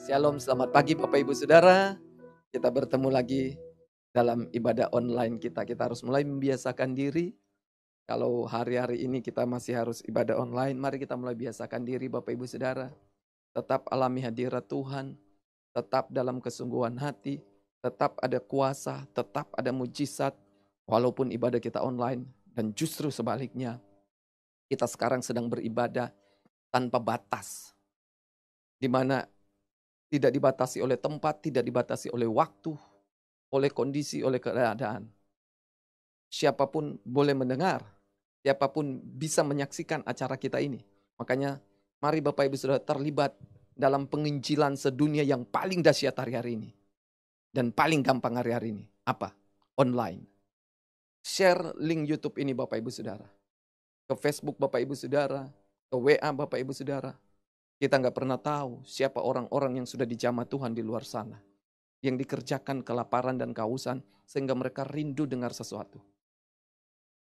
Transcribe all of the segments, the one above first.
Shalom, selamat pagi Bapak Ibu Saudara. Kita bertemu lagi dalam ibadah online kita. Kita harus mulai membiasakan diri. Kalau hari-hari ini kita masih harus ibadah online, mari kita mulai biasakan diri Bapak Ibu Saudara. Tetap alami hadirat Tuhan, tetap dalam kesungguhan hati, tetap ada kuasa, tetap ada mujizat, walaupun ibadah kita online. Dan justru sebaliknya, kita sekarang sedang beribadah tanpa batas. Di mana tidak dibatasi oleh tempat, tidak dibatasi oleh waktu, oleh kondisi, oleh keadaan. Siapapun boleh mendengar, siapapun bisa menyaksikan acara kita ini. Makanya mari Bapak Ibu Saudara terlibat dalam penginjilan sedunia yang paling dahsyat hari-hari ini. Dan paling gampang hari-hari ini. Apa? Online. Share link YouTube ini Bapak Ibu Saudara. Ke Facebook Bapak Ibu Saudara, ke WA Bapak Ibu Saudara. Kita nggak pernah tahu siapa orang-orang yang sudah dijamah Tuhan di luar sana. Yang dikerjakan kelaparan dan kehausan sehingga mereka rindu dengar sesuatu.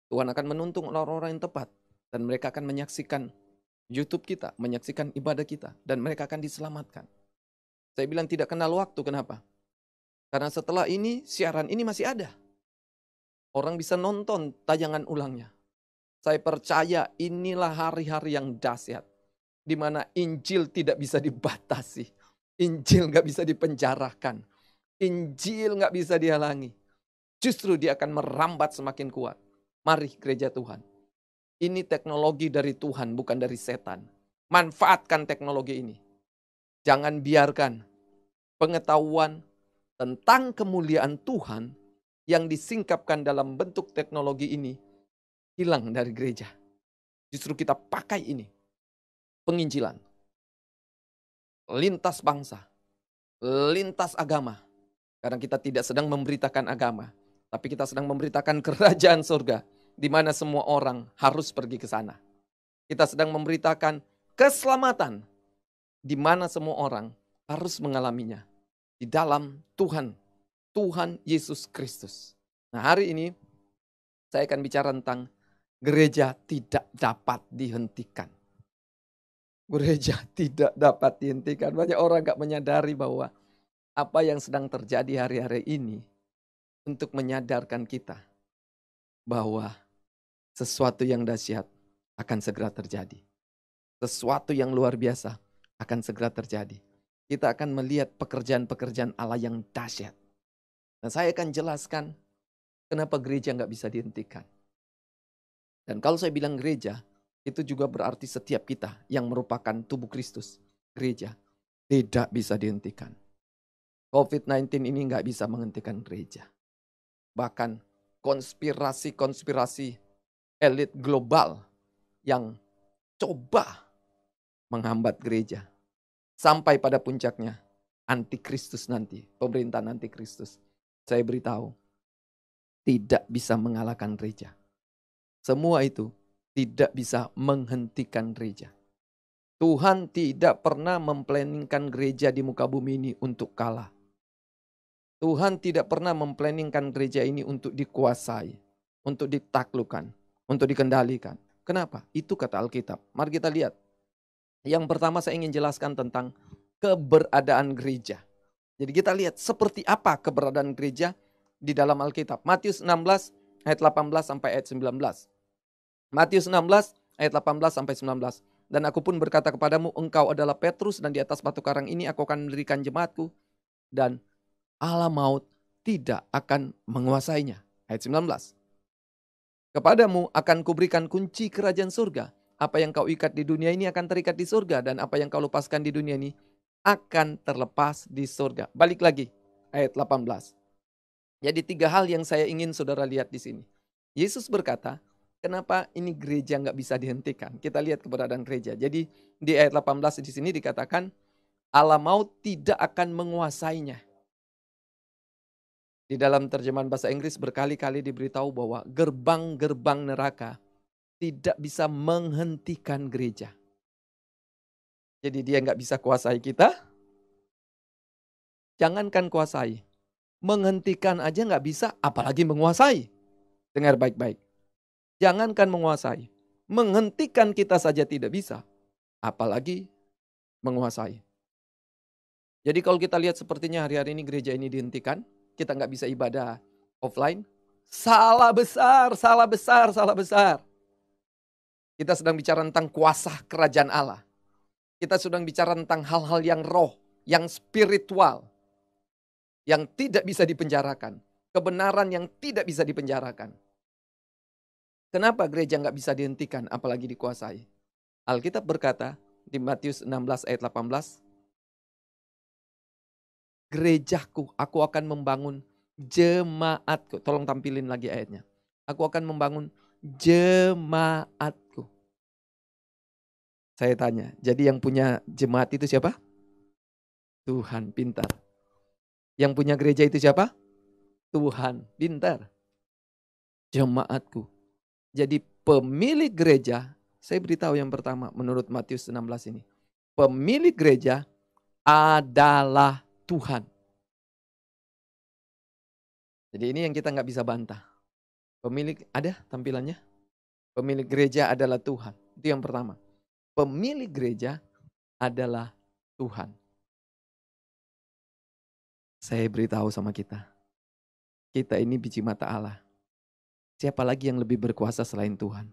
Tuhan akan menuntun orang-orang yang tepat dan mereka akan menyaksikan YouTube kita, menyaksikan ibadah kita dan mereka akan diselamatkan. Saya bilang tidak kenal waktu, kenapa? Karena setelah ini siaran ini masih ada. Orang bisa nonton tayangan ulangnya. Saya percaya inilah hari-hari yang dahsyat di mana Injil tidak bisa dibatasi. Injil nggak bisa dipenjarakan. Injil nggak bisa dihalangi. Justru dia akan merambat semakin kuat. Mari gereja Tuhan. Ini teknologi dari Tuhan, bukan dari setan. Manfaatkan teknologi ini. Jangan biarkan pengetahuan tentang kemuliaan Tuhan yang disingkapkan dalam bentuk teknologi ini hilang dari gereja. Justru kita pakai ini. Penginjilan. Lintas bangsa. Lintas agama. Karena kita tidak sedang memberitakan agama. Tapi kita sedang memberitakan kerajaan surga. Di mana semua orang harus pergi ke sana. Kita sedang memberitakan keselamatan. Di mana semua orang harus mengalaminya. Di dalam Tuhan. Tuhan Yesus Kristus. Nah, hari ini saya akan bicara tentang gereja tidak dapat dihentikan. Gereja tidak dapat dihentikan. Banyak orang gak menyadari bahwa apa yang sedang terjadi hari-hari ini untuk menyadarkan kita bahwa sesuatu yang dahsyat akan segera terjadi. Sesuatu yang luar biasa akan segera terjadi. Kita akan melihat pekerjaan-pekerjaan Allah yang dahsyat. Nah, saya akan jelaskan kenapa gereja nggak bisa dihentikan. Dan kalau saya bilang gereja, itu juga berarti setiap kita yang merupakan tubuh Kristus. Gereja tidak bisa dihentikan. COVID-19 ini nggak bisa menghentikan gereja. Bahkan konspirasi-konspirasi elit global yang coba menghambat gereja. Sampai pada puncaknya antikristus nanti, pemerintahan antikristus. Saya beritahu, tidak bisa mengalahkan gereja. Semua itu tidak bisa menghentikan gereja. Tuhan tidak pernah memplanningkan gereja di muka bumi ini untuk kalah. Tuhan tidak pernah memplanningkan gereja ini untuk dikuasai, untuk ditaklukkan, untuk dikendalikan. Kenapa? Itu kata Alkitab. Mari kita lihat. Yang pertama saya ingin jelaskan tentang keberadaan gereja. Jadi kita lihat seperti apa keberadaan gereja di dalam Alkitab. Matius 16 ayat 18 sampai ayat 19. Matius 16 ayat 18 sampai 19. Dan aku pun berkata kepadamu, engkau adalah Petrus dan di atas batu karang ini aku akan mendirikan jemaatku. Dan Allah maut tidak akan menguasainya. Ayat 19. Kepadamu akan kuberikan kunci kerajaan surga. Apa yang kau ikat di dunia ini akan terikat di surga. Dan apa yang kau lepaskan di dunia ini akan terlepas di surga. Balik lagi ayat 18. Jadi 3 hal yang saya ingin saudara lihat di sini. Yesus berkata, kenapa ini gereja nggak bisa dihentikan? Kita lihat keberadaan gereja. Jadi di ayat 18 di sini dikatakan Allah maut tidak akan menguasainya. Di dalam terjemahan bahasa Inggris berkali-kali diberitahu bahwa gerbang-gerbang neraka tidak bisa menghentikan gereja. Jadi dia nggak bisa kuasai kita. Jangankan kuasai. Menghentikan aja nggak bisa, apalagi menguasai. Dengar baik-baik. Jangankan menguasai. Menghentikan kita saja tidak bisa. Apalagi menguasai. Jadi kalau kita lihat sepertinya hari-hari ini gereja ini dihentikan, kita nggak bisa ibadah offline. Salah besar, salah besar, salah besar. Kita sedang bicara tentang kuasa kerajaan Allah. Kita sedang bicara tentang hal-hal yang roh, yang spiritual, yang tidak bisa dipenjarakan. Kebenaran yang tidak bisa dipenjarakan. Kenapa gereja nggak bisa dihentikan, apalagi dikuasai? Alkitab berkata di Matius 16 ayat 18, gerejaku, aku akan membangun jemaatku. Tolong tampilin lagi ayatnya. Aku akan membangun jemaatku. Saya tanya, jadi yang punya jemaat itu siapa? Tuhan, pintar. Yang punya gereja itu siapa? Tuhan, pintar. Jemaatku. Jadi pemilik gereja, saya beritahu yang pertama menurut Matius 16 ini. Pemilik gereja adalah Tuhan. Jadi ini yang kita nggak bisa bantah. Pemilik, ada tampilannya? Pemilik gereja adalah Tuhan. Itu yang pertama. Pemilik gereja adalah Tuhan. Saya beritahu sama kita. Kita ini biji mata Allah. Siapa lagi yang lebih berkuasa selain Tuhan?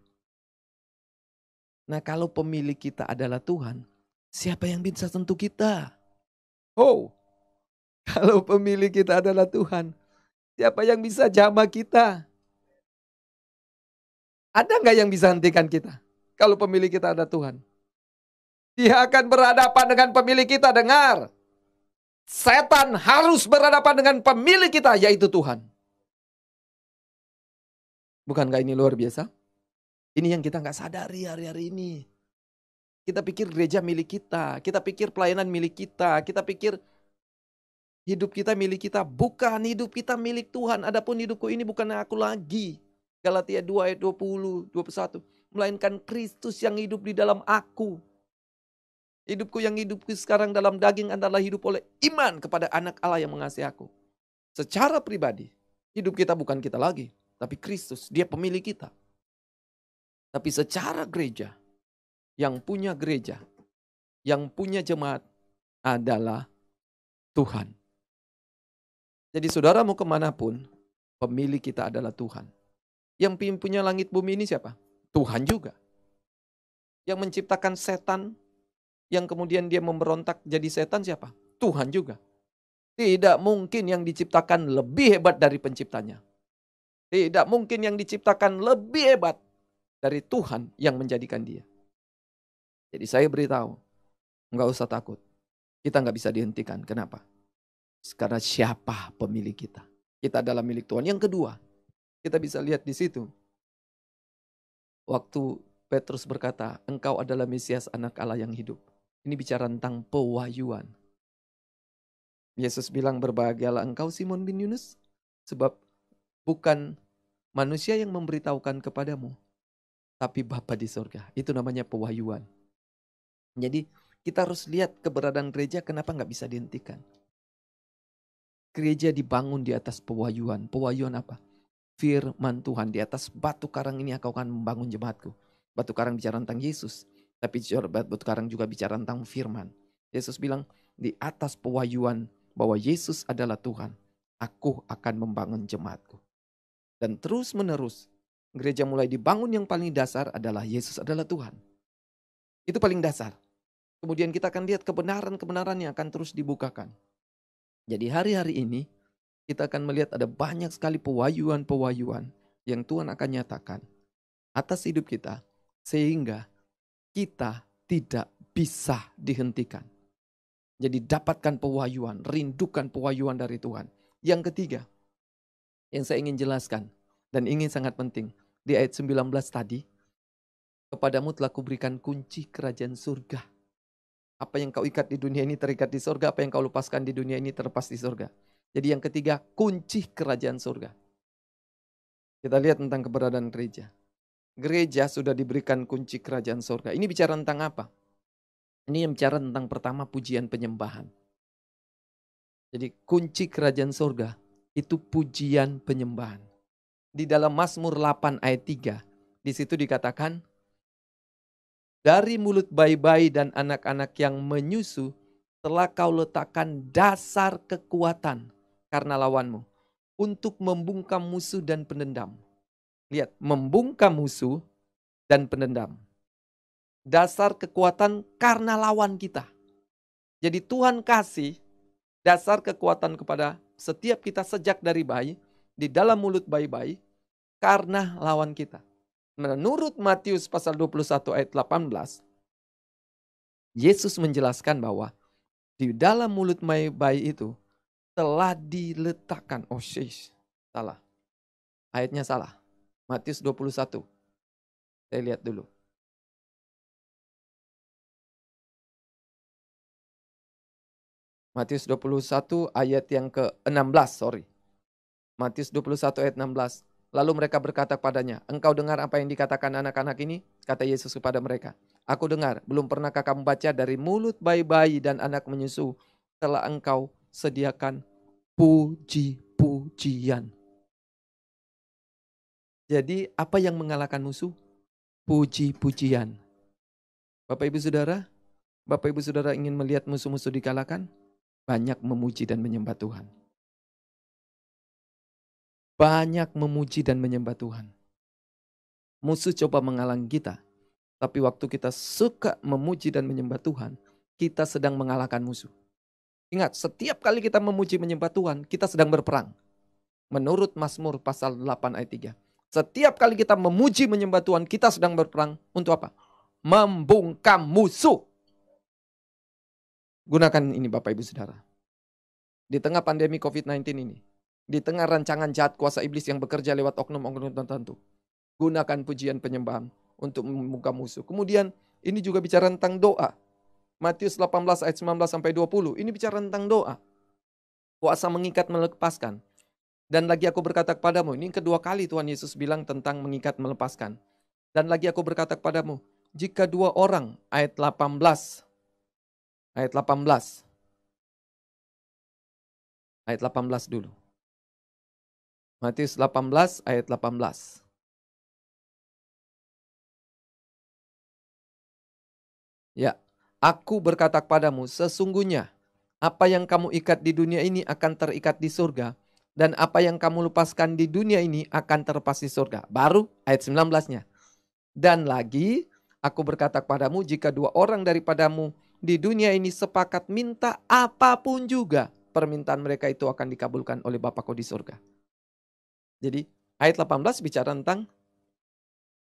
Nah kalau pemilik kita adalah Tuhan, siapa yang bisa sentuh kita? Oh, kalau pemilik kita adalah Tuhan, siapa yang bisa jamah kita? Ada nggak yang bisa hentikan kita? Kalau pemilik kita ada Tuhan. Dia akan berhadapan dengan pemilik kita, dengar. Setan harus berhadapan dengan pemilik kita, yaitu Tuhan. Bukankah ini luar biasa? Ini yang kita nggak sadari hari-hari ini. Kita pikir gereja milik kita, kita pikir pelayanan milik kita pikir hidup kita milik kita. Bukan, hidup kita milik Tuhan. Adapun hidupku ini bukan aku lagi. Galatia 2 ayat 20, 21. Melainkan Kristus yang hidup di dalam aku. Hidupku yang hidupku sekarang dalam daging adalah hidup oleh iman kepada anak Allah yang mengasihi aku. Secara pribadi, hidup kita bukan kita lagi. Tapi Kristus, dia pemilik kita. Tapi secara gereja, yang punya gereja, yang punya jemaat adalah Tuhan. Jadi saudara mau kemanapun, pemilik kita adalah Tuhan. Yang punya langit bumi ini siapa? Tuhan juga. Yang menciptakan setan, yang kemudian dia memberontak jadi setan siapa? Tuhan juga. Tidak mungkin yang diciptakan lebih hebat dari penciptanya. Tidak mungkin yang diciptakan lebih hebat dari Tuhan yang menjadikan dia. Jadi saya beritahu, nggak usah takut. Kita nggak bisa dihentikan. Kenapa? Karena siapa pemilik kita? Kita adalah milik Tuhan. Yang kedua, kita bisa lihat di situ. Waktu Petrus berkata, engkau adalah Mesias anak Allah yang hidup. Ini bicara tentang pewahyuan. Yesus bilang, berbahagialah engkau Simon bin Yunus, sebab bukan manusia yang memberitahukan kepadamu, tapi Bapa di surga. Itu namanya pewahyuan. Jadi kita harus lihat keberadaan gereja kenapa nggak bisa dihentikan. Gereja dibangun di atas pewahyuan. Pewahyuan apa? Firman Tuhan. Di atas batu karang ini aku akan membangun jemaatku. Batu karang bicara tentang Yesus. Tapi batu karang juga bicara tentang firman. Yesus bilang di atas pewahyuan bahwa Yesus adalah Tuhan. Aku akan membangun jemaatku. Dan terus menerus gereja mulai dibangun, yang paling dasar adalah Yesus adalah Tuhan. Itu paling dasar. Kemudian kita akan lihat kebenaran-kebenaran yang akan terus dibukakan. Jadi hari-hari ini kita akan melihat ada banyak sekali pewahyuan-pewahyuan yang Tuhan akan nyatakan atas hidup kita. Sehingga kita tidak bisa dihentikan. Jadi dapatkan pewahyuan, rindukan pewahyuan dari Tuhan. Yang ketiga, yang saya ingin jelaskan dan ingin sangat penting. Di ayat 19 tadi, kepadamu telah kuberikan kunci kerajaan surga. Apa yang kau ikat di dunia ini terikat di surga, apa yang kau lepaskan di dunia ini terlepas di surga. Jadi yang ketiga, kunci kerajaan surga. Kita lihat tentang keberadaan gereja. Gereja sudah diberikan kunci kerajaan surga. Ini bicara tentang apa? Ini yang bicara tentang pertama pujian penyembahan. Jadi kunci kerajaan surga itu pujian penyembahan. Di dalam Mazmur 8 ayat 3, di situ dikatakan, dari mulut bayi-bayi dan anak-anak yang menyusu telah kau letakkan dasar kekuatan karena lawanmu untuk membungkam musuh dan pendendam. Lihat, membungkam musuh dan pendendam. Dasar kekuatan karena lawan kita. Jadi Tuhan kasih dasar kekuatan kepada setiap kita sejak dari bayi, di dalam mulut bayi-bayi, karena lawan kita. Menurut Matius pasal 21 ayat 18, Yesus menjelaskan bahwa di dalam mulut bayi itu telah diletakkan. Oh shish, salah. Ayatnya salah. Matius 21. Saya lihat dulu. Matius 21 ayat yang ke-16, sorry. Matius 21 ayat 16. Lalu mereka berkata kepadanya, engkau dengar apa yang dikatakan anak-anak ini? Kata Yesus kepada mereka, aku dengar, belum pernahkah kamu baca dari mulut bayi-bayi dan anak menyusu telah engkau sediakan puji-pujian. Jadi apa yang mengalahkan musuh? Puji-pujian. Bapak Ibu Saudara ingin melihat musuh-musuh dikalahkan? Banyak memuji dan menyembah Tuhan. Banyak memuji dan menyembah Tuhan. Musuh coba menghalangi kita. Tapi waktu kita suka memuji dan menyembah Tuhan, kita sedang mengalahkan musuh. Ingat, setiap kali kita memuji menyembah Tuhan, kita sedang berperang. Menurut Mazmur pasal 8 ayat 3. Setiap kali kita memuji menyembah Tuhan, kita sedang berperang. Untuk apa? Membungkam musuh. Gunakan ini Bapak Ibu Saudara. Di tengah pandemi COVID-19 ini, di tengah rancangan jahat kuasa iblis yang bekerja lewat oknum-oknum tertentu, gunakan pujian penyembahan untuk membungkam musuh. Kemudian ini juga bicara tentang doa. Matius 18 ayat 19 sampai 20. Ini bicara tentang doa. Kuasa mengikat melepaskan. Dan lagi aku berkata kepadamu, ini kedua kali Tuhan Yesus bilang tentang mengikat melepaskan. Dan lagi aku berkata kepadamu, jika dua orang, ayat 18. Ayat 18. Ayat 18 dulu. Matius 18 ayat 18. Ya, aku berkata kepadamu, sesungguhnya apa yang kamu ikat di dunia ini akan terikat di surga, dan apa yang kamu lepaskan di dunia ini akan terlepas di surga. Baru ayat 19-nya. Dan lagi, aku berkata kepadamu, jika dua orang daripadamu di dunia ini sepakat minta apapun juga, permintaan mereka itu akan dikabulkan oleh Bapakku di surga. Jadi ayat 18 bicara tentang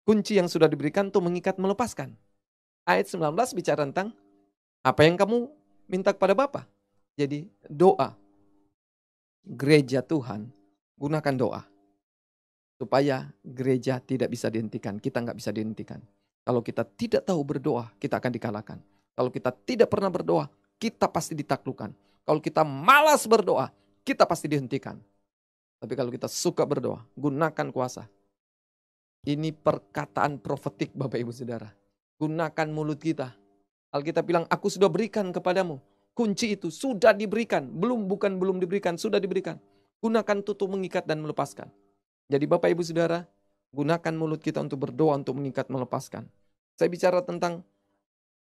kunci yang sudah diberikan untuk mengikat melepaskan. Ayat 19 bicara tentang apa yang kamu minta kepada Bapa. Jadi doa. Gereja Tuhan, gunakan doa. Supaya gereja tidak bisa dihentikan. Kita nggak bisa dihentikan. Kalau kita tidak tahu berdoa, kita akan dikalahkan. Kalau kita tidak pernah berdoa, kita pasti ditaklukkan. Kalau kita malas berdoa, kita pasti dihentikan. Tapi kalau kita suka berdoa, gunakan kuasa. Ini perkataan profetik Bapak Ibu Saudara. Gunakan mulut kita. Alkitab bilang, aku sudah berikan kepadamu. Kunci itu sudah diberikan. Bukan belum diberikan, sudah diberikan. Gunakan tutup mengikat dan melepaskan. Jadi Bapak Ibu Saudara, gunakan mulut kita untuk berdoa, untuk mengikat, melepaskan. Saya bicara tentang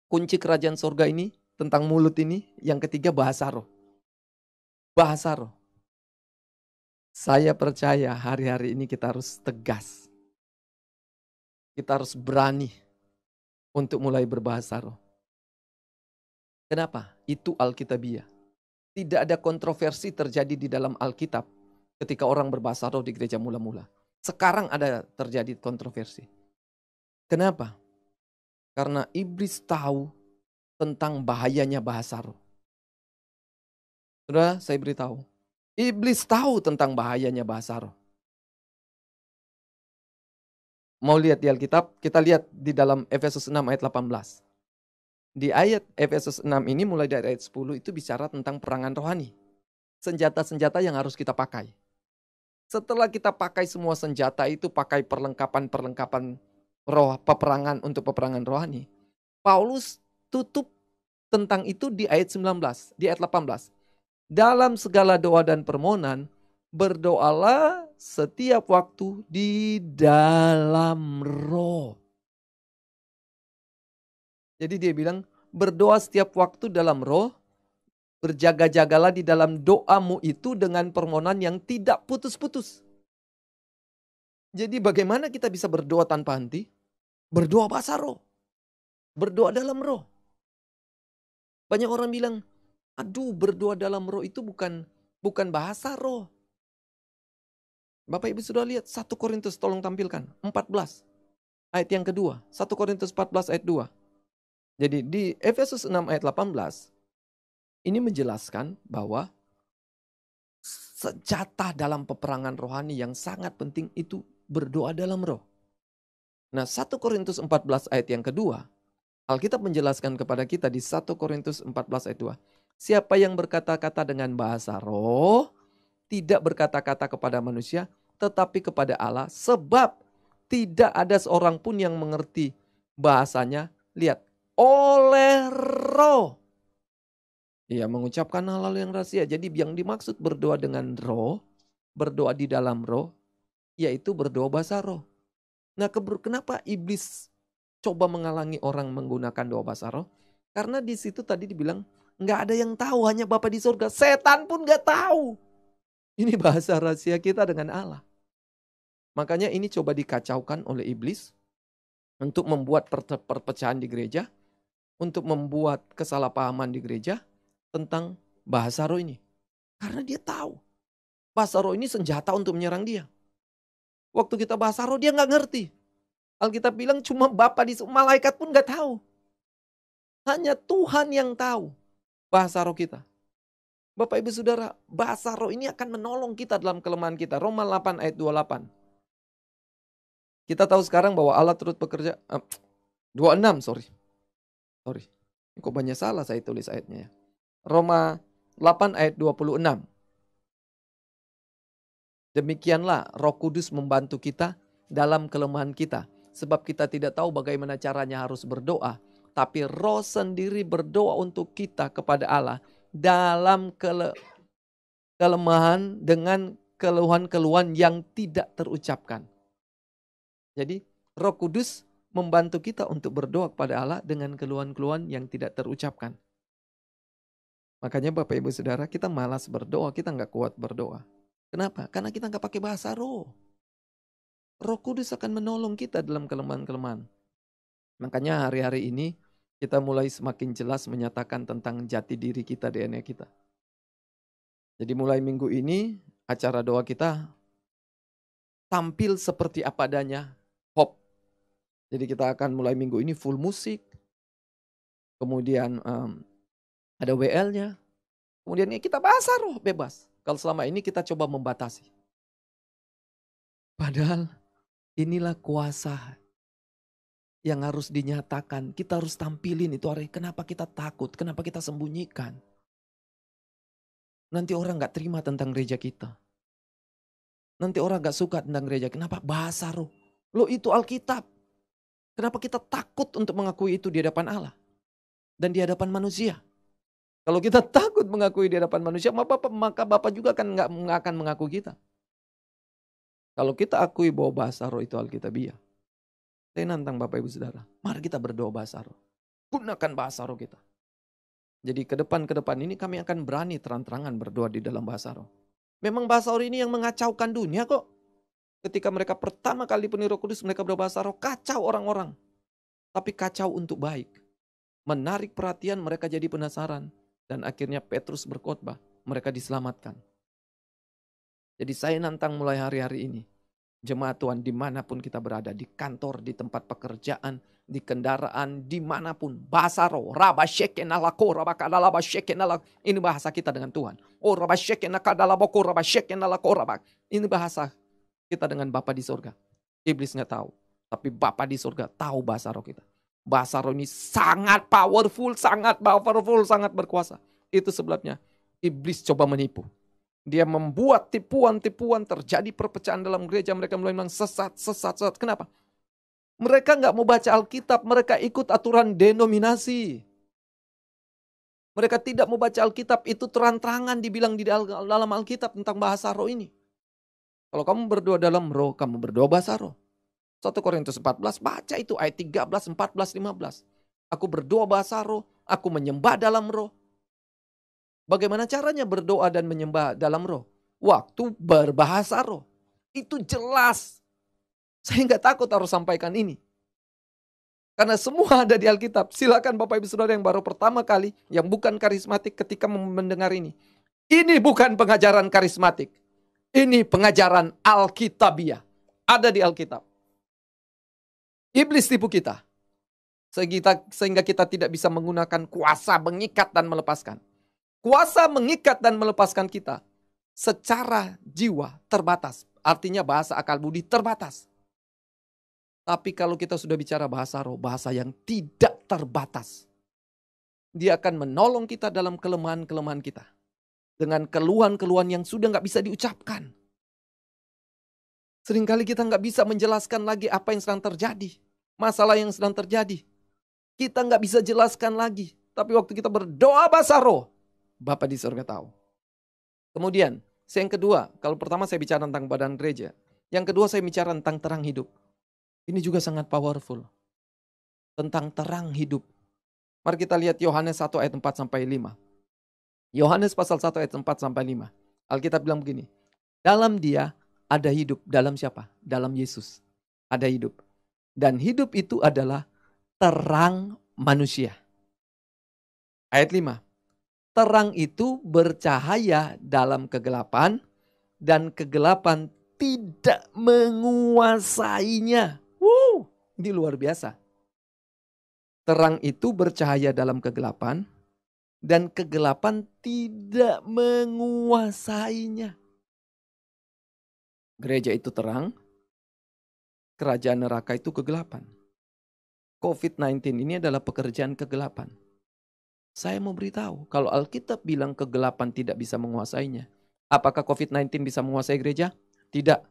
kunci kerajaan sorga ini, tentang mulut ini. Yang ketiga bahasa roh. Bahasa roh. Saya percaya hari-hari ini kita harus tegas. Kita harus berani untuk mulai berbahasa roh. Kenapa? Itu Alkitabiah. Tidak ada kontroversi terjadi di dalam Alkitab ketika orang berbahasa roh di gereja mula-mula. Sekarang ada terjadi kontroversi. Kenapa? Karena iblis tahu tentang bahayanya bahasa roh. Saudara, saya beritahu. Iblis tahu tentang bahayanya bahasa roh. Mau lihat di Alkitab? Kita lihat di dalam Efesus 6 ayat 18. Di ayat Efesus 6 ini mulai dari ayat 10 itu bicara tentang perangan rohani. Senjata-senjata yang harus kita pakai. Setelah kita pakai semua senjata itu, pakai perlengkapan-perlengkapan roh, peperangan untuk peperangan rohani. Paulus tutup tentang itu di ayat 19, di ayat 18. Dalam segala doa dan permohonan, berdoalah setiap waktu di dalam roh. Jadi dia bilang berdoa setiap waktu dalam roh Berjaga-jagalah di dalam doamu itu dengan permohonan yang tidak putus-putus. Jadi bagaimana kita bisa berdoa tanpa henti? Berdoa bahasa roh. Berdoa dalam roh. Banyak orang bilang, aduh berdoa dalam roh itu bukan bahasa roh. Bapak Ibu sudah lihat 1 Korintus, tolong tampilkan 14 ayat yang kedua. 1 Korintus 14 ayat 2. Jadi di Efesus 6 ayat 18 ini menjelaskan bahwa senjata dalam peperangan rohani yang sangat penting itu berdoa dalam roh. Nah 1 Korintus 14 ayat yang kedua, Alkitab menjelaskan kepada kita di 1 Korintus 14 ayat 2. Siapa yang berkata-kata dengan bahasa roh, tidak berkata-kata kepada manusia, tetapi kepada Allah. Sebab tidak ada seorang pun yang mengerti bahasanya. Lihat, oleh roh. Ia mengucapkan hal-hal yang rahasia. Jadi yang dimaksud berdoa dengan roh, berdoa di dalam roh, yaitu berdoa bahasa roh. Nah kenapa iblis coba menghalangi orang menggunakan doa bahasa roh? Karena di situ tadi dibilang, nggak ada yang tahu, hanya Bapa di surga. Setan pun nggak tahu. Ini bahasa rahasia kita dengan Allah. Makanya ini coba dikacaukan oleh iblis untuk membuat perpecahan di gereja, untuk membuat kesalahpahaman di gereja tentang bahasa roh ini. Karena dia tahu bahasa roh ini senjata untuk menyerang dia. Waktu kita bahasa roh dia nggak ngerti. Alkitab bilang cuma Bapa di malaikat pun nggak tahu. Hanya Tuhan yang tahu bahasa roh kita. Bapak Ibu Saudara, bahasa roh ini akan menolong kita dalam kelemahan kita. Roma 8 ayat 28. Kita tahu sekarang bahwa Allah turut bekerja. 26, sorry. Kok banyak salah saya tulis ayatnya ya. Roma 8 ayat 26. Demikianlah Roh Kudus membantu kita dalam kelemahan kita. Sebab kita tidak tahu bagaimana caranya harus berdoa. Tapi Roh sendiri berdoa untuk kita kepada Allah dalam kelemahan dengan keluhan-keluhan yang tidak terucapkan. Jadi Roh Kudus membantu kita untuk berdoa kepada Allah dengan keluhan-keluhan yang tidak terucapkan. Makanya Bapak Ibu Saudara, kita malas berdoa, kita nggak kuat berdoa. Kenapa? Karena kita nggak pakai bahasa roh. Roh Kudus akan menolong kita dalam kelemahan-kelemahan. Makanya hari-hari ini kita mulai semakin jelas menyatakan tentang jati diri kita, DNA kita. Jadi mulai minggu ini acara doa kita tampil seperti apa adanya, Hope. Jadi kita akan mulai minggu ini full musik. Kemudian ada WL-nya. Kemudian kita bahasa roh bebas. Kalau selama ini kita coba membatasi. Padahal inilah kuasa yang harus dinyatakan. Kita harus tampilin itu hari. Kenapa kita takut? Kenapa kita sembunyikan? Nanti orang gak terima tentang gereja kita. Nanti orang gak suka tentang gereja. Kenapa? Bahasa roh. Loh itu Alkitab. Kenapa kita takut untuk mengakui itu di hadapan Allah? Dan di hadapan manusia. Kalau kita takut mengakui di hadapan manusia, maka Bapak juga nggak akan mengaku kita. Kalau kita akui bahwa bahasa roh itu Alkitabiah. Saya nantang Bapak Ibu Saudara, mari kita berdoa bahasa roh. Gunakan bahasa roh kita. Jadi ke depan ini kami akan berani terang-terangan berdoa di dalam bahasa roh. Memang bahasa roh ini yang mengacaukan dunia kok. Ketika mereka pertama kali penuh Roh Kudus, mereka berbahasa roh, kacau orang-orang. Tapi kacau untuk baik. Menarik perhatian, mereka jadi penasaran. Dan akhirnya Petrus berkhotbah, mereka diselamatkan. Jadi saya nantang mulai hari-hari ini. Jemaat Tuhan dimanapun kita berada, di kantor, di tempat pekerjaan, di kendaraan, dimanapun. Bahasa roh, ini bahasa kita dengan Tuhan. Ini bahasa kita dengan Bapa di surga. Iblis nggak tahu, tapi Bapa di surga tahu bahasa roh kita. Bahasa roh ini sangat powerful, sangat berkuasa. Itu sebabnya iblis coba menipu. Dia membuat tipuan-tipuan, terjadi perpecahan dalam gereja. Mereka mulai bilang sesat. Kenapa? Mereka nggak mau baca Alkitab, mereka ikut aturan denominasi. Mereka tidak mau baca Alkitab, itu terang-terangan dibilang di dalam Alkitab tentang bahasa roh ini. Kalau kamu berdoa dalam roh, kamu berdoa bahasa roh. 1 Korintus 14, baca itu ayat 13, 14, 15. Aku berdoa bahasa roh, aku menyembah dalam roh. Bagaimana caranya berdoa dan menyembah dalam roh? Waktu berbahasa roh. Itu jelas. Saya nggak takut harus sampaikan ini. Karena semua ada di Alkitab. Silakan Bapak Ibu Saudara yang baru pertama kali, yang bukan karismatik ketika mendengar ini. Ini bukan pengajaran karismatik. Ini pengajaran Alkitabiah. Ada di Alkitab. Iblis tipu kita. Sehingga kita tidak bisa menggunakan kuasa mengikat dan melepaskan. Kuasa mengikat dan melepaskan kita secara jiwa terbatas. Artinya bahasa akal budi terbatas. Tapi kalau kita sudah bicara bahasa roh, bahasa yang tidak terbatas. Dia akan menolong kita dalam kelemahan-kelemahan kita. Dengan keluhan-keluhan yang sudah nggak bisa diucapkan. Seringkali kita nggak bisa menjelaskan lagi apa yang sedang terjadi. Masalah yang sedang terjadi. Kita nggak bisa jelaskan lagi. Tapi waktu kita berdoa bahasa roh, Bapa di surga tahu. Kemudian, yang kedua, kalau pertama saya bicara tentang badan gereja. Yang kedua saya bicara tentang terang hidup. Ini juga sangat powerful. Tentang terang hidup. Mari kita lihat Yohanes 1 ayat 4 sampai 5. Yohanes pasal 1 ayat 4 sampai 5. Alkitab bilang begini. Dalam dia ada hidup. Dalam siapa? Dalam Yesus. Ada hidup. Dan hidup itu adalah terang manusia. Ayat 5. Terang itu bercahaya dalam kegelapan dan kegelapan tidak menguasainya. Ini luar biasa. Terang itu bercahaya dalam kegelapan dan kegelapan tidak menguasainya. Gereja itu terang, kerajaan neraka itu kegelapan. COVID-19 ini adalah pekerjaan kegelapan. Saya mau beritahu, kalau Alkitab bilang kegelapan tidak bisa menguasainya, apakah COVID-19 bisa menguasai gereja? Tidak.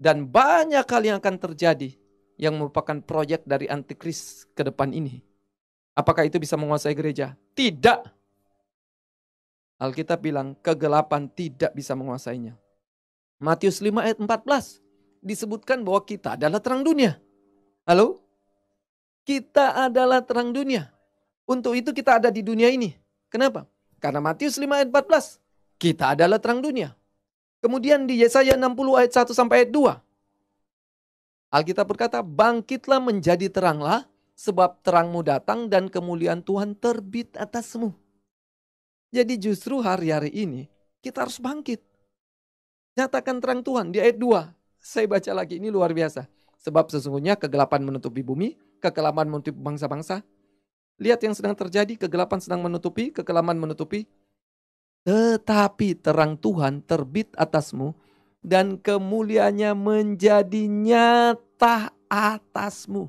Dan banyak hal yang akan terjadi yang merupakan proyek dari antikris ke depan ini. Apakah itu bisa menguasai gereja? Tidak. Alkitab bilang kegelapan tidak bisa menguasainya. Matius 5 ayat 14 disebutkan bahwa kita adalah terang dunia. Halo? Kita adalah terang dunia. Untuk itu kita ada di dunia ini. Kenapa? Karena Matius 5 ayat 14. Kita adalah terang dunia. Kemudian di Yesaya 60 ayat 1 sampai ayat 2. Alkitab berkata, bangkitlah menjadi teranglah, sebab terangmu datang dan kemuliaan Tuhan terbit atasmu. Jadi justru hari-hari ini kita harus bangkit. Nyatakan terang Tuhan di ayat 2. Saya baca lagi, ini luar biasa. Sebab sesungguhnya kegelapan menutupi bumi, kekelaman menutupi bangsa-bangsa. Lihat yang sedang terjadi, kegelapan sedang menutupi, kekelaman menutupi. Tetapi terang Tuhan terbit atasmu dan kemuliaannya menjadi nyata atasmu.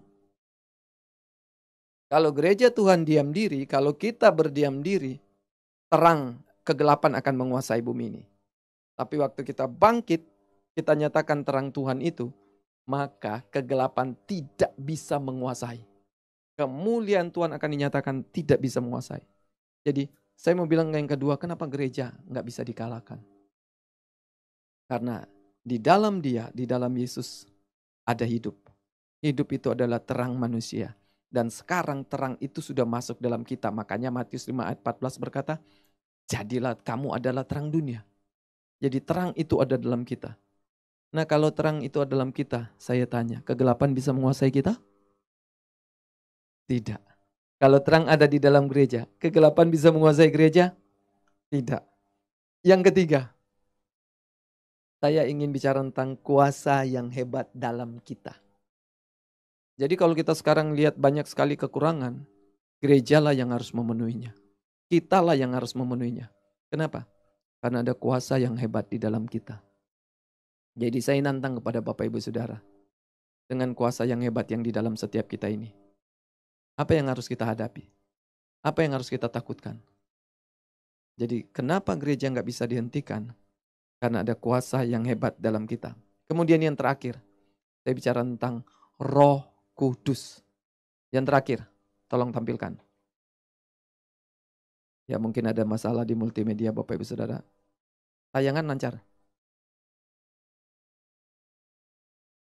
Kalau gereja Tuhan diam diri, kalau kita berdiam diri, terang kegelapan akan menguasai bumi ini. Tapi waktu kita bangkit, kita nyatakan terang Tuhan itu, maka kegelapan tidak bisa menguasai. Kemuliaan Tuhan akan dinyatakan tidak bisa menguasai. Jadi saya mau bilang yang kedua, kenapa gereja nggak bisa dikalahkan? Karena di dalam dia, di dalam Yesus ada hidup. Hidup itu adalah terang manusia. Dan sekarang terang itu sudah masuk dalam kita. Makanya Matius 5 ayat 14 berkata, jadilah kamu adalah terang dunia. Jadi terang itu ada dalam kita. Nah kalau terang itu ada dalam kita, saya tanya, kegelapan bisa menguasai kita? Tidak. Kalau terang ada di dalam gereja, kegelapan bisa menguasai gereja? Tidak. Yang ketiga, saya ingin bicara tentang kuasa yang hebat dalam kita. Jadi kalau kita sekarang lihat banyak sekali kekurangan, gerejalah yang harus memenuhinya. Kitalah yang harus memenuhinya. Kenapa? Karena ada kuasa yang hebat di dalam kita. Jadi saya nantang kepada Bapak Ibu Saudara. Dengan kuasa yang hebat yang di dalam setiap kita ini. Apa yang harus kita hadapi? Apa yang harus kita takutkan? Jadi kenapa gereja nggak bisa dihentikan? Karena ada kuasa yang hebat dalam kita. Kemudian yang terakhir, saya bicara tentang Roh Kudus. Yang terakhir, tolong tampilkan. Ya mungkin ada masalah di multimedia Bapak Ibu Saudara. Tayangan lancar.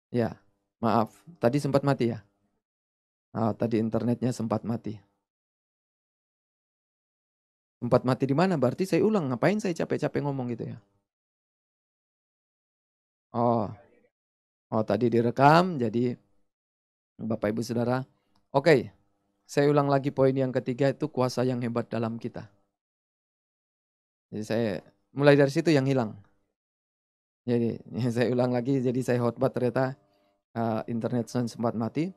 Ya, maaf. Tadi sempat mati ya? Oh, tadi internetnya sempat mati. Sempat mati di mana? Berarti saya ulang, ngapain saya capek-capek ngomong gitu ya? Oh, oh tadi direkam, jadi Bapak Ibu Saudara. Oke, saya ulang lagi poin yang ketiga itu kuasa yang hebat dalam kita. Jadi saya mulai dari situ yang hilang. Jadi saya ulang lagi, jadi saya khotbah ternyata internet saya sempat mati.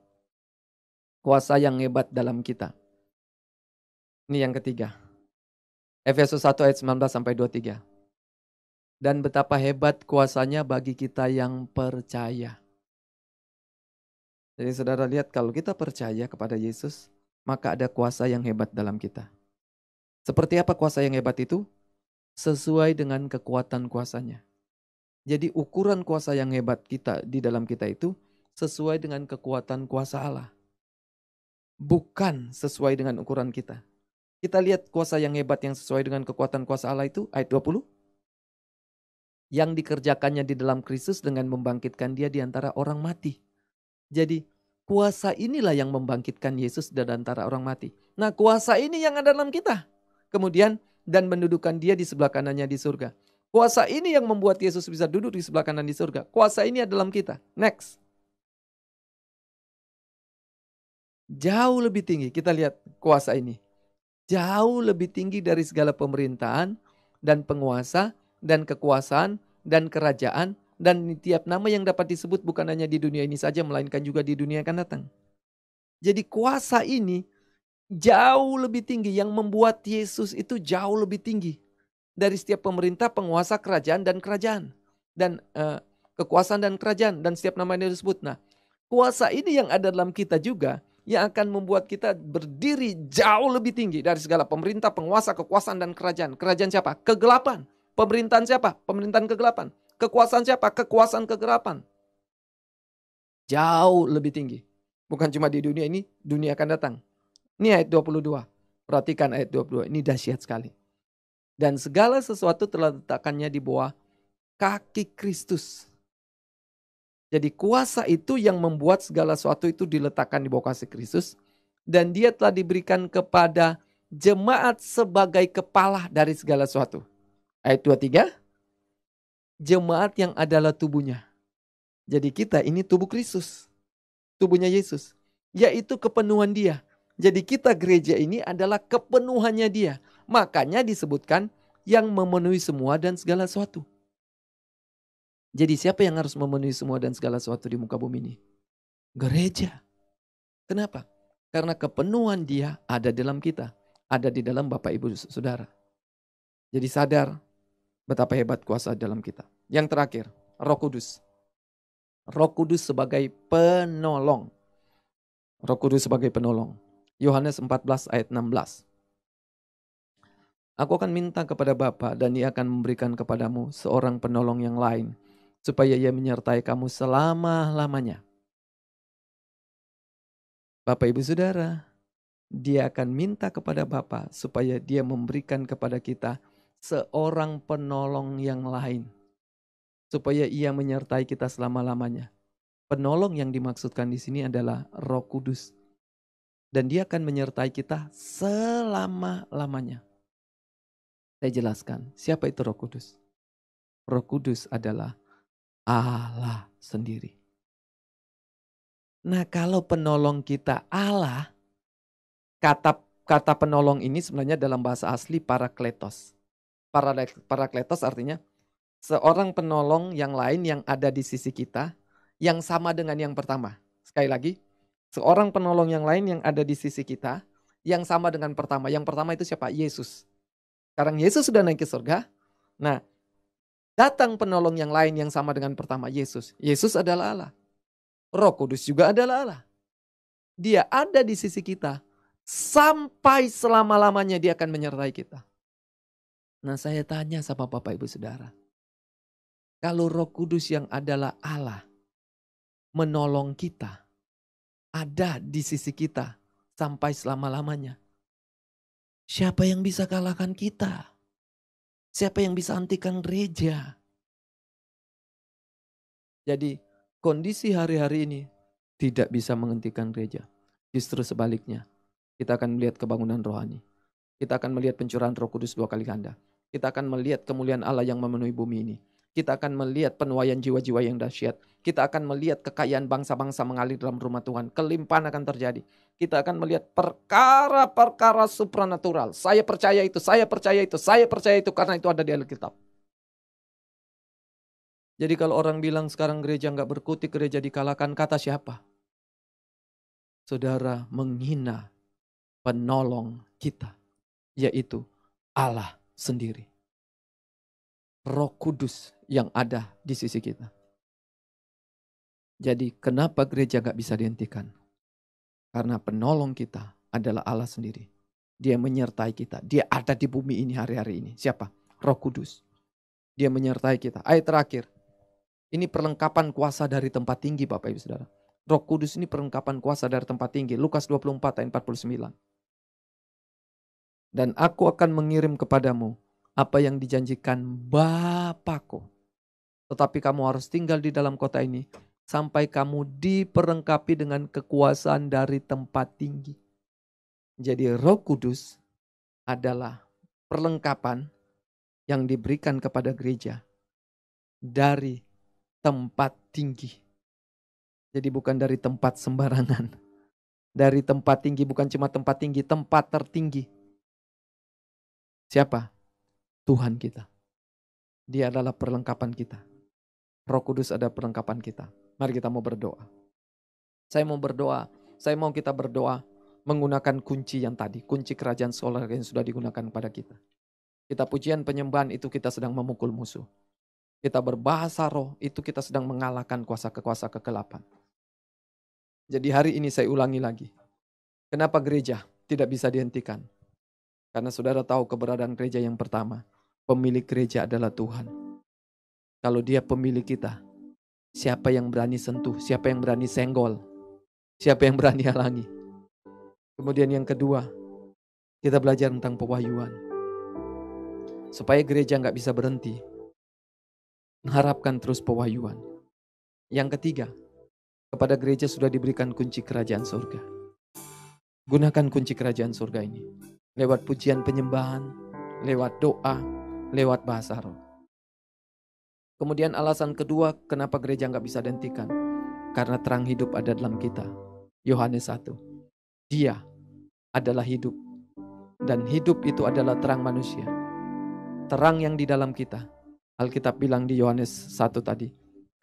Kuasa yang hebat dalam kita. Ini yang ketiga. Efesus 1 ayat 19 sampai 23. Dan betapa hebat kuasanya bagi kita yang percaya. Jadi saudara lihat kalau kita percaya kepada Yesus, maka ada kuasa yang hebat dalam kita. Seperti apa kuasa yang hebat itu? Sesuai dengan kekuatan kuasanya. Jadi ukuran kuasa yang hebat kita di dalam kita itu sesuai dengan kekuatan kuasa Allah. Bukan sesuai dengan ukuran kita. Kita lihat kuasa yang hebat yang sesuai dengan kekuatan kuasa Allah itu ayat 20. Yang dikerjakannya di dalam Kristus dengan membangkitkan dia di antara orang mati. Jadi kuasa inilah yang membangkitkan Yesus dari antara orang mati. Nah kuasa ini yang ada dalam kita. Kemudian dan mendudukan dia di sebelah kanannya di surga. Kuasa ini yang membuat Yesus bisa duduk di sebelah kanan di surga. Kuasa ini ada dalam kita. Next. Jauh lebih tinggi. Kita lihat kuasa ini. Jauh lebih tinggi dari segala pemerintahan dan penguasa dan kekuasaan dan kerajaan dan tiap nama yang dapat disebut bukan hanya di dunia ini saja melainkan juga di dunia yang akan datang. Jadi kuasa ini jauh lebih tinggi yang membuat Yesus itu jauh lebih tinggi dari setiap pemerintah, penguasa, kerajaan dan kekuasaan dan kerajaan dan setiap nama yang disebut. Nah, kuasa ini yang ada dalam kita juga yang akan membuat kita berdiri jauh lebih tinggi dari segala pemerintah, penguasa, kekuasaan dan kerajaan. Kerajaan siapa? Kegelapan. Pemerintahan siapa? Pemerintahan kegelapan. Kekuasaan siapa? Kekuasaan kegelapan. Jauh lebih tinggi. Bukan cuma di dunia ini, dunia akan datang. Ini ayat 22. Perhatikan ayat 22. Ini dahsyat sekali. Dan segala sesuatu telah diletakkannya di bawah kaki Kristus. Jadi kuasa itu yang membuat segala sesuatu itu diletakkan di bawah kaki Kristus. Dan dia telah diberikan kepada jemaat sebagai kepala dari segala sesuatu. Ayat 23. Jemaat yang adalah tubuhnya. Jadi kita ini tubuh Kristus. Tubuhnya Yesus. Yaitu kepenuhan dia. Jadi kita gereja ini adalah kepenuhannya dia. Makanya disebutkan yang memenuhi semua dan segala sesuatu. Jadi siapa yang harus memenuhi semua dan segala sesuatu di muka bumi ini? Gereja. Kenapa? Karena kepenuhan dia ada dalam kita. Ada di dalam Bapak Ibu Saudara. Jadi sadar betapa hebat kuasa dalam kita. Yang terakhir, Roh Kudus. Roh Kudus sebagai penolong. Roh Kudus sebagai penolong. Yohanes 14 ayat 16. Aku akan minta kepada Bapa dan Ia akan memberikan kepadamu seorang penolong yang lain, supaya Ia menyertai kamu selama-lamanya. Bapak Ibu Saudara, Dia akan minta kepada Bapa supaya Dia memberikan kepada kita seorang penolong yang lain, supaya Ia menyertai kita selama-lamanya. Penolong yang dimaksudkan di sini adalah Roh Kudus. Dan dia akan menyertai kita selama-lamanya. Saya jelaskan, siapa itu Roh Kudus? Roh Kudus adalah Allah sendiri. Nah kalau penolong kita Allah, kata penolong ini sebenarnya dalam bahasa asli parakletos. Parakletos artinya seorang penolong yang lain yang ada di sisi kita, yang sama dengan yang pertama. Sekali lagi, seorang penolong yang lain yang ada di sisi kita, yang sama dengan pertama. Yang pertama itu siapa? Yesus. Sekarang Yesus sudah naik ke surga. Nah, datang penolong yang lain yang sama dengan pertama, Yesus. Yesus adalah Allah. Roh Kudus juga adalah Allah. Dia ada di sisi kita. Sampai selama-lamanya dia akan menyertai kita. Nah saya tanya sama Bapak Ibu Saudara. Kalau Roh Kudus yang adalah Allah menolong kita, ada di sisi kita sampai selama-lamanya. Siapa yang bisa kalahkan kita? Siapa yang bisa hentikan gereja? Jadi kondisi hari-hari ini tidak bisa menghentikan gereja. Justru sebaliknya, kita akan melihat kebangunan rohani. Kita akan melihat pencurahan Roh Kudus 2 kali ganda. Kita akan melihat kemuliaan Allah yang memenuhi bumi ini. Kita akan melihat penuaian jiwa-jiwa yang dahsyat. Kita akan melihat kekayaan bangsa-bangsa mengalir dalam rumah Tuhan. Kelimpahan akan terjadi. Kita akan melihat perkara-perkara supranatural. Saya percaya itu, saya percaya itu, saya percaya itu karena itu ada di Alkitab. Jadi kalau orang bilang sekarang gereja nggak berkutik, gereja dikalahkan, kata siapa? Saudara menghina penolong kita, yaitu Allah sendiri. Roh Kudus yang ada di sisi kita. Jadi kenapa gereja gak bisa dihentikan? Karena penolong kita adalah Allah sendiri. Dia menyertai kita. Dia ada di bumi ini hari-hari ini. Siapa? Roh Kudus. Dia menyertai kita. Ayat terakhir. Ini perlengkapan kuasa dari tempat tinggi Bapak Ibu Saudara. Roh Kudus ini perlengkapan kuasa dari tempat tinggi. Lukas 24 ayat 49. Dan aku akan mengirim kepadamu apa yang dijanjikan Bapakku. Tetapi kamu harus tinggal di dalam kota ini sampai kamu diperlengkapi dengan kekuasaan dari tempat tinggi. Jadi Roh Kudus adalah perlengkapan yang diberikan kepada gereja dari tempat tinggi. Jadi bukan dari tempat sembarangan. Dari tempat tinggi, bukan cuma tempat tinggi, tempat tertinggi. Siapa? Tuhan kita. Dia adalah perlengkapan kita. Roh Kudus ada perlengkapan kita. Mari kita mau berdoa. Saya mau berdoa. Saya mau kita berdoa menggunakan kunci yang tadi. Kunci kerajaan sorga yang sudah digunakan pada kita. Kita pujian penyembahan itu kita sedang memukul musuh. Kita berbahasa roh itu kita sedang mengalahkan kuasa-kuasa kegelapan. Jadi hari ini saya ulangi lagi. Kenapa gereja tidak bisa dihentikan? Karena saudara tahu keberadaan gereja yang pertama. Pemilik gereja adalah Tuhan. Kalau dia pemilik kita, siapa yang berani sentuh? Siapa yang berani senggol? Siapa yang berani halangi? Kemudian yang kedua, kita belajar tentang pewahyuan. Supaya gereja gak bisa berhenti, mengharapkan terus pewahyuan. Yang ketiga, kepada gereja sudah diberikan kunci kerajaan surga. Gunakan kunci kerajaan surga ini. Lewat pujian penyembahan, lewat doa, lewat bahasa roh. Kemudian alasan kedua, kenapa gereja gak bisa dihentikan? Karena terang hidup ada dalam kita. Yohanes 1. Dia adalah hidup. Dan hidup itu adalah terang manusia. Terang yang di dalam kita. Alkitab bilang di Yohanes 1 tadi.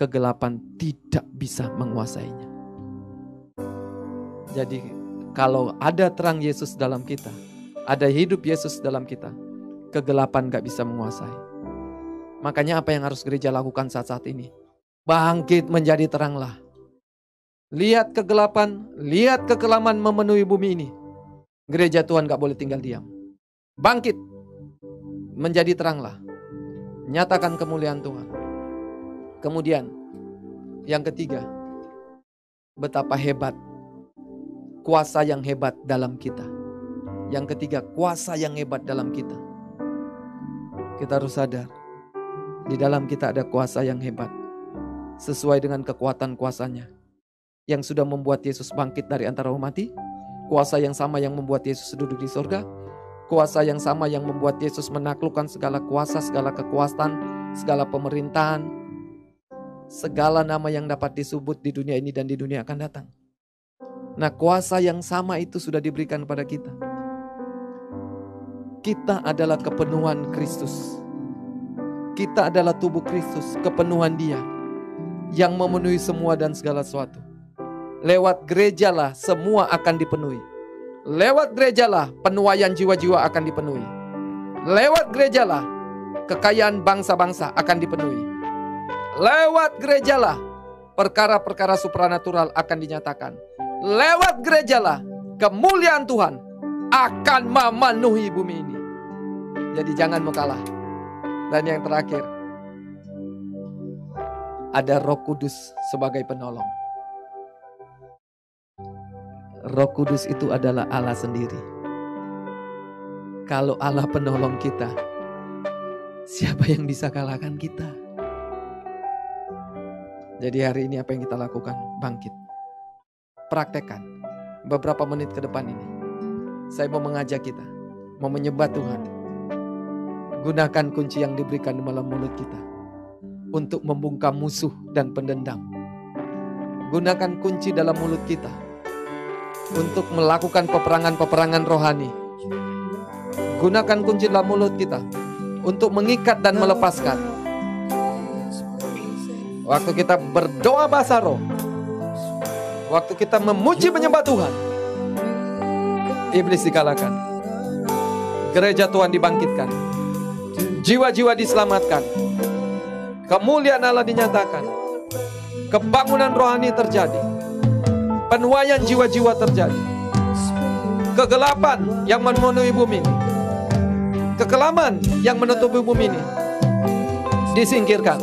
Kegelapan tidak bisa menguasainya. Jadi kalau ada terang Yesus dalam kita. Ada hidup Yesus dalam kita. Kegelapan gak bisa menguasai. Makanya apa yang harus gereja lakukan saat-saat ini? Bangkit menjadi teranglah. Lihat kegelapan, lihat kekelaman memenuhi bumi ini. Gereja Tuhan gak boleh tinggal diam. Bangkit menjadi teranglah. Nyatakan kemuliaan Tuhan. Kemudian yang ketiga, betapa hebat kuasa yang hebat dalam kita. Yang ketiga, kuasa yang hebat dalam kita. Kita harus sadar, di dalam kita ada kuasa yang hebat. Sesuai dengan kekuatan kuasanya. Yang sudah membuat Yesus bangkit dari antara orang mati. Kuasa yang sama yang membuat Yesus duduk di surga. Kuasa yang sama yang membuat Yesus menaklukkan segala kuasa, segala kekuasaan, segala pemerintahan. Segala nama yang dapat disebut di dunia ini dan di dunia akan datang. Nah, kuasa yang sama itu sudah diberikan pada kita. Kita adalah kepenuhan Kristus. Kita adalah tubuh Kristus, kepenuhan Dia yang memenuhi semua dan segala sesuatu. Lewat gerejalah semua akan dipenuhi. Lewat gerejalah penuaian jiwa-jiwa akan dipenuhi. Lewat gerejalah kekayaan bangsa-bangsa akan dipenuhi. Lewat gerejalah perkara-perkara supranatural akan dinyatakan. Lewat gerejalah kemuliaan Tuhan akan memenuhi bumi ini. Jadi jangan mau kalah. Dan yang terakhir, ada Roh Kudus sebagai penolong. Roh Kudus itu adalah Allah sendiri. Kalau Allah penolong kita, siapa yang bisa kalahkan kita? Jadi hari ini apa yang kita lakukan? Bangkit. Praktekkan. Beberapa menit ke depan ini, saya mau mengajak kita mau menyembah Tuhan, gunakan kunci yang diberikan di dalam mulut kita untuk membungkam musuh dan pendendam. Gunakan kunci dalam mulut kita untuk melakukan peperangan-peperangan rohani. Gunakan kunci dalam mulut kita untuk mengikat dan melepaskan. Waktu kita berdoa bahasa roh, waktu kita memuji menyembah Tuhan, iblis dikalahkan, gereja Tuhan dibangkitkan, jiwa-jiwa diselamatkan, kemuliaan Allah dinyatakan, kebangunan rohani terjadi, penuaian jiwa-jiwa terjadi, kegelapan yang memenuhi bumi ini, kekelaman yang menutupi bumi ini disingkirkan.